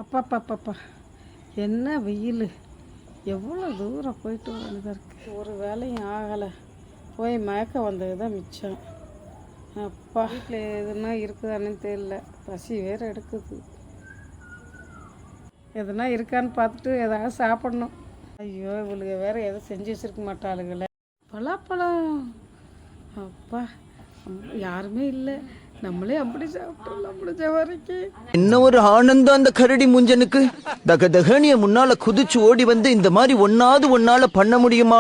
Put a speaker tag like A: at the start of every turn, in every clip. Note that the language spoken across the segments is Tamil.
A: அப்பாப்பாப்பாப்பா என்ன வெயில், எவ்வளோ தூரம் போயிட்டு வேண்டியதாக இருக்குது. ஒரு வேலையும் ஆகலை, போய் மயக்கம் வந்தது தான் மிச்சம். அப்பா வீட்டில் எதுனா இருக்குதான்னு தெரியல, பசி வேறு எடுக்குது. எதுனா இருக்கான்னு பார்த்துட்டு ஏதாவது சாப்பிட்ணும். ஐயோ இவளுக்கு வேறு எதுவும் செஞ்சு வச்சுருக்க மாட்டாளுங்களே. பலாப்பழம், அப்பா யாருமே இல்லை, நம்மளே அப்படி சாப்பிட்டுலாம் முடிஞ்ச வரைக்கும்.
B: என்ன ஒரு ஆனந்தம் அந்த கரடி முஞ்சனுக்கு. தகதகனிய முன்னால குதிச்சு ஓடி வந்து இந்த மாதிரி ஒன்னால பண்ண முடியுமா?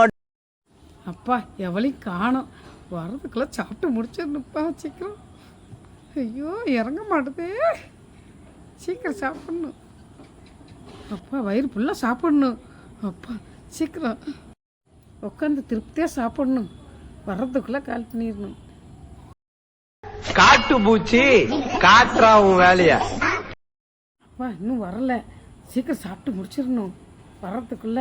A: அப்பா எவளையும் காணோம், வர்றதுக்குள்ள சாப்பிட்டு முடிச்சிடணுப்பா சீக்கிரம். ஐயோ இறங்க மாட்டுதே, சீக்கிரம் சாப்பிட்ணும். அப்பா வயிறு ஃபுல்லாக சாப்பிட்ணும். அப்பா சீக்கிரம் உட்காந்து திருப்தியாக சாப்பிட்ணும், வர்றதுக்குள்ளே கால் பண்ணிடணும்.
C: காட்டு பூச்சி காட்டுறா உன் வேலைய.
A: அப்பா இன்னும் வரல, சீக்கிரம் சாப்பிட்டு முடிச்சிடணும் வர்றதுக்குள்ள.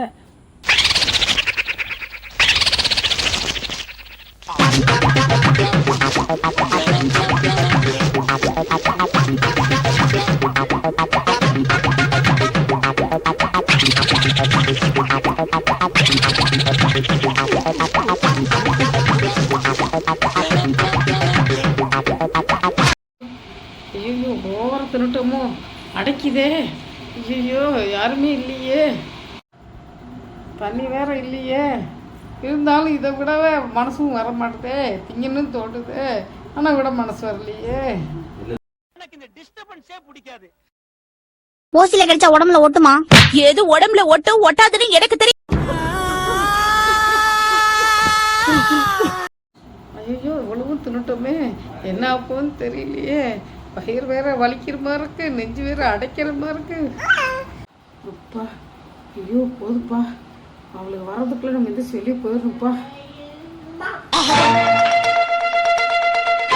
A: ஐயோ ஓவரம் தின்னுட்டோமோ, அடைக்குதே. ஐயோ யாருமே இல்லையே, தண்ணி வேற இல்லையே. இருந்தாலும் இதை விடவே மனசும் வர மாட்டுதே, திங்கன்னு தோட்டுது, ஆனால் விட மனசு வரலையே.
C: எனக்கு இந்த டிஸ்டர்பன்ஸே பிடிக்காது.
D: ஓசில கிடைச்சா உடம்புல ஒட்டுமா? எது உடம்புல ஒட்டும் ஒட்டாதுன்னு எனக்கு தெரியும்.
A: ஐயோ இவ்வளவும் தின்னுட்டோமே, என்ன ஆப்போன்னு தெரியலையே. பயிர் வேற வலிக்கிற மாதிரி இருக்கு, நெஞ்சு வேற அடைக்கிற மாதிரி இருக்கு. அப்பா ஐயோ போதுப்பா, அவளுக்கு வரதுக்குள்ள நம்ம எந்திரிச்சு வெளியே போயிடணும்ப்பா.